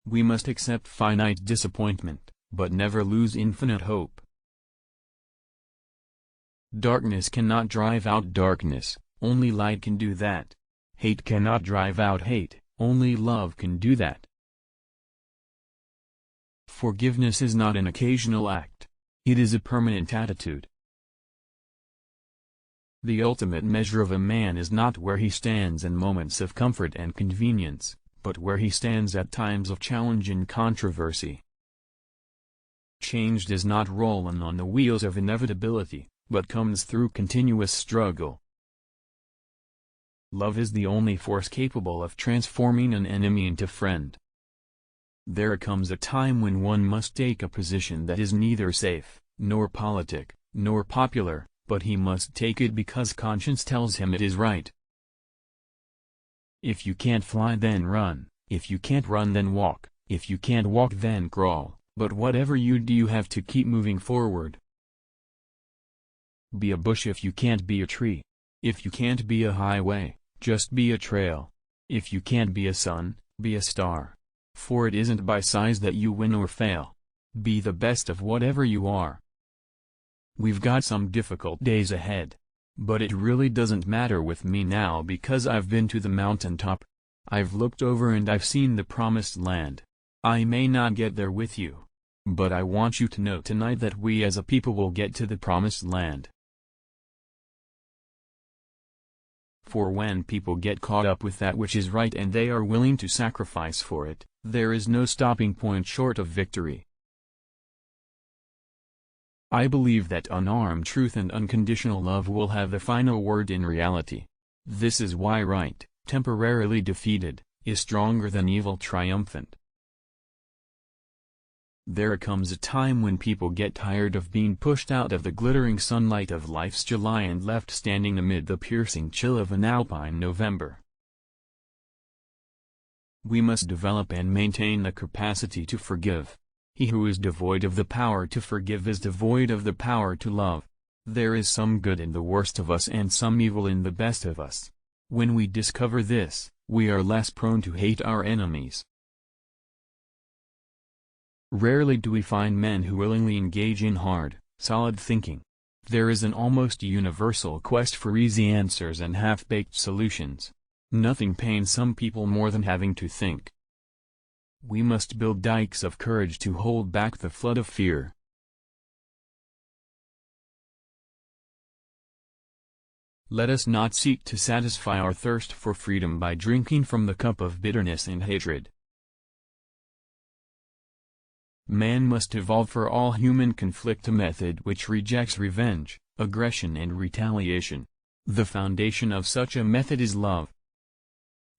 We must accept finite disappointment, but never lose infinite hope. Darkness cannot drive out darkness, only light can do that. Hate cannot drive out hate, only love can do that. Forgiveness is not an occasional act. It is a permanent attitude. The ultimate measure of a man is not where he stands in moments of comfort and convenience, but where he stands at times of challenge and controversy. Change does not roll on the wheels of inevitability, but comes through continuous struggle. Love is the only force capable of transforming an enemy into friend. There comes a time when one must take a position that is neither safe, nor politic, nor popular, but he must take it because conscience tells him it is right. If you can't fly, then run. If you can't run, then walk. If you can't walk, then crawl. But whatever you do, you have to keep moving forward. Be a bush if you can't be a tree. If you can't be a highway, just be a trail. If you can't be a sun, be a star. For it isn't by size that you win or fail. Be the best of whatever you are. We've got some difficult days ahead. But it really doesn't matter with me now because I've been to the mountaintop. I've looked over and I've seen the promised land. I may not get there with you. But I want you to know tonight that we as a people will get to the promised land. For when people get caught up with that which is right and they are willing to sacrifice for it, there is no stopping point short of victory. I believe that unarmed truth and unconditional love will have the final word in reality. This is why right, temporarily defeated, is stronger than evil triumphant. There comes a time when people get tired of being pushed out of the glittering sunlight of life's July and left standing amid the piercing chill of an alpine November. We must develop and maintain the capacity to forgive. He who is devoid of the power to forgive is devoid of the power to love. There is some good in the worst of us and some evil in the best of us. When we discover this, we are less prone to hate our enemies. Rarely do we find men who willingly engage in hard, solid thinking. There is an almost universal quest for easy answers and half-baked solutions. Nothing pains some people more than having to think. We must build dikes of courage to hold back the flood of fear. Let us not seek to satisfy our thirst for freedom by drinking from the cup of bitterness and hatred. Man must evolve for all human conflict a method which rejects revenge, aggression and retaliation. The foundation of such a method is love.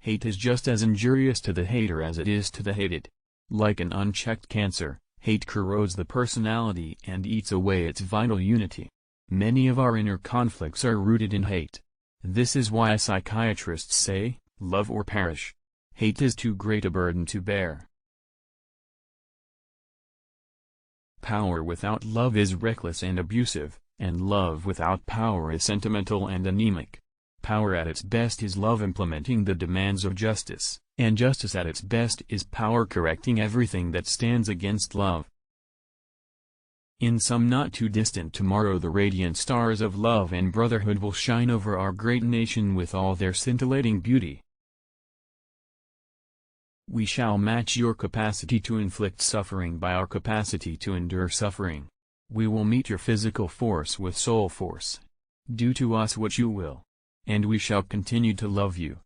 Hate is just as injurious to the hater as it is to the hated. Like an unchecked cancer, hate corrodes the personality and eats away its vital unity. Many of our inner conflicts are rooted in hate. This is why psychiatrists say, love or perish. Hate is too great a burden to bear. Power without love is reckless and abusive, and love without power is sentimental and anemic. Power at its best is love implementing the demands of justice, and justice at its best is power correcting everything that stands against love. In some not too distant tomorrow the radiant stars of love and brotherhood will shine over our great nation with all their scintillating beauty. We shall match your capacity to inflict suffering by our capacity to endure suffering. We will meet your physical force with soul force. Do to us what you will. And we shall continue to love you.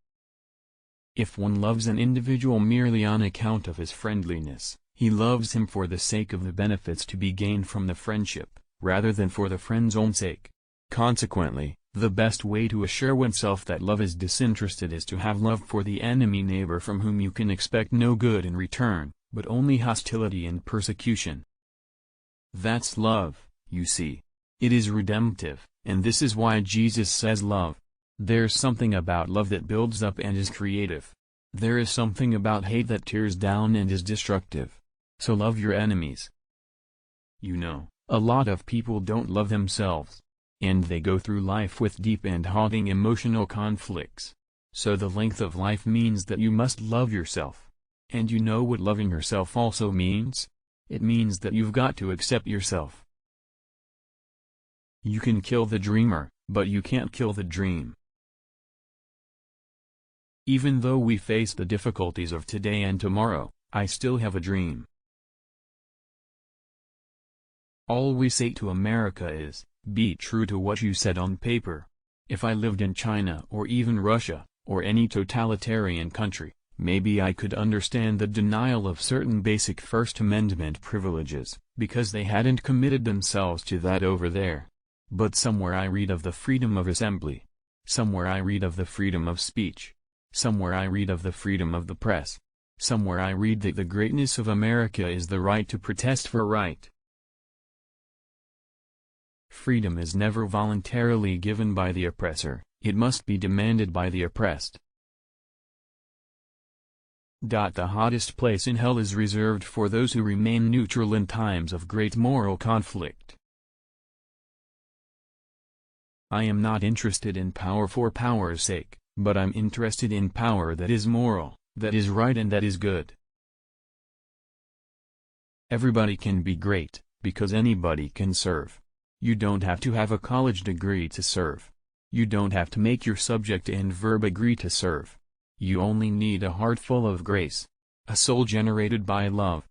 If one loves an individual merely on account of his friendliness, he loves him for the sake of the benefits to be gained from the friendship, rather than for the friend's own sake. Consequently, the best way to assure oneself that love is disinterested is to have love for the enemy neighbor from whom you can expect no good in return, but only hostility and persecution. That's love, you see. It is redemptive, and this is why Jesus says love. There's something about love that builds up and is creative. There is something about hate that tears down and is destructive. So love your enemies. You know, a lot of people don't love themselves. And they go through life with deep and haunting emotional conflicts. So the length of life means that you must love yourself. And you know what loving yourself also means? It means that you've got to accept yourself. You can kill the dreamer, but you can't kill the dream. Even though we face the difficulties of today and tomorrow, I still have a dream. All we say to America is, be true to what you said on paper. If I lived in China or even Russia, or any totalitarian country, maybe I could understand the denial of certain basic First Amendment privileges, because they hadn't committed themselves to that over there. But somewhere I read of the freedom of assembly. Somewhere I read of the freedom of speech. Somewhere I read of the freedom of the press. Somewhere I read that the greatness of America is the right to protest for right. Freedom is never voluntarily given by the oppressor, it must be demanded by the oppressed. The hottest place in hell is reserved for those who remain neutral in times of great moral conflict. I am not interested in power for power's sake, but I'm interested in power that is moral, that is right and that is good. Everybody can be great, because anybody can serve. You don't have to have a college degree to serve. You don't have to make your subject and verb agree to serve. You only need a heart full of grace, a soul generated by love.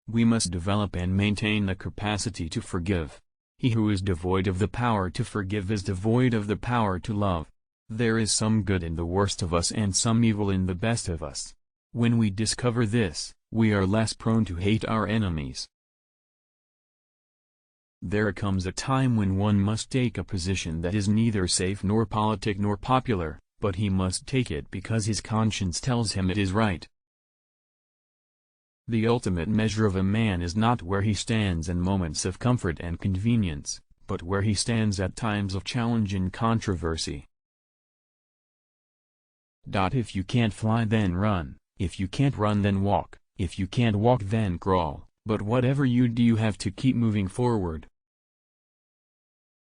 We must develop and maintain the capacity to forgive. He who is devoid of the power to forgive is devoid of the power to love. There is some good in the worst of us and some evil in the best of us. When we discover this, we are less prone to hate our enemies. There comes a time when one must take a position that is neither safe nor politic nor popular, but he must take it because his conscience tells him it is right. The ultimate measure of a man is not where he stands in moments of comfort and convenience, but where he stands at times of challenge and controversy. If you can't fly then run, if you can't run then walk, if you can't walk then crawl, but whatever you do you have to keep moving forward.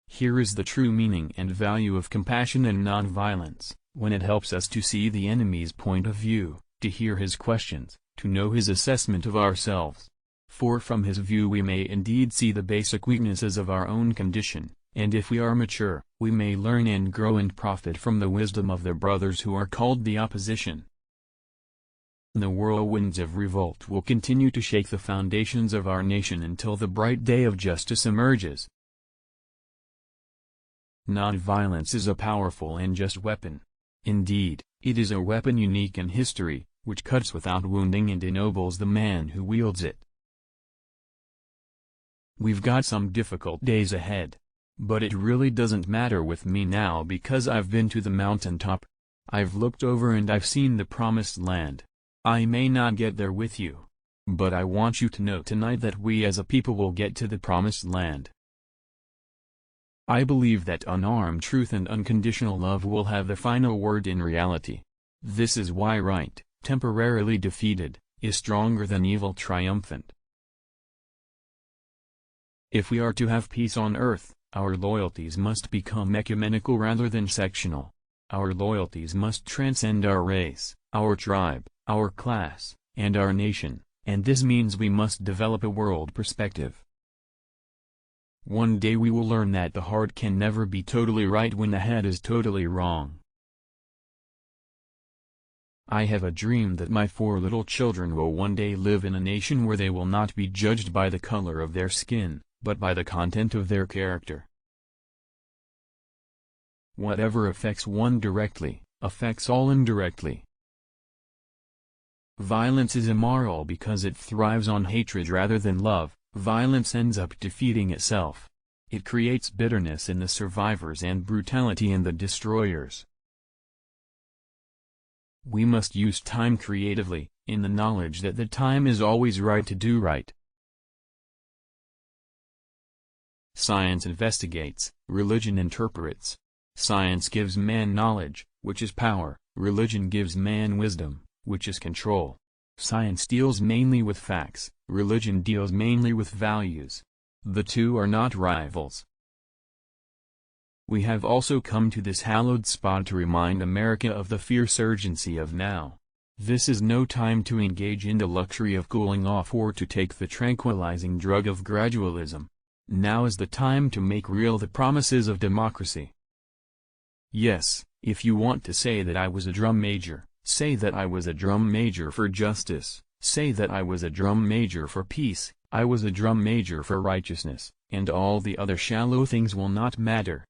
Here is the true meaning and value of compassion and nonviolence, when it helps us to see the enemy's point of view, to hear his questions, to know his assessment of ourselves. For from his view we may indeed see the basic weaknesses of our own condition, and if we are mature, we may learn and grow and profit from the wisdom of the brothers who are called the opposition. The whirlwinds of revolt will continue to shake the foundations of our nation until the bright day of justice emerges. Nonviolence is a powerful and just weapon. Indeed, it is a weapon unique in history, which cuts without wounding and ennobles the man who wields it. We've got some difficult days ahead. But it really doesn't matter with me now because I've been to the mountaintop. I've looked over and I've seen the promised land. I may not get there with you. But I want you to know tonight that we as a people will get to the promised land. I believe that unarmed truth and unconditional love will have the final word in reality. This is why right, temporarily defeated, is stronger than evil triumphant. If we are to have peace on earth, our loyalties must become ecumenical rather than sectional. Our loyalties must transcend our race, our tribe, our class, and our nation, and this means we must develop a world perspective. One day we will learn that the heart can never be totally right when the head is totally wrong. I have a dream that my 4 little children will one day live in a nation where they will not be judged by the color of their skin, but by the content of their character. Whatever affects one directly, affects all indirectly. Violence is immoral because it thrives on hatred rather than love. Violence ends up defeating itself. It creates bitterness in the survivors and brutality in the destroyers. We must use time creatively, in the knowledge that the time is always right to do right. Science investigates, religion interprets. Science gives man knowledge, which is power, religion gives man wisdom, which is control. Science deals mainly with facts, religion deals mainly with values. The two are not rivals. We have also come to this hallowed spot to remind America of the fierce urgency of now. This is no time to engage in the luxury of cooling off or to take the tranquilizing drug of gradualism. Now is the time to make real the promises of democracy. Yes, if you want to say that I was a drum major, say that I was a drum major for justice, say that I was a drum major for peace, I was a drum major for righteousness, and all the other shallow things will not matter.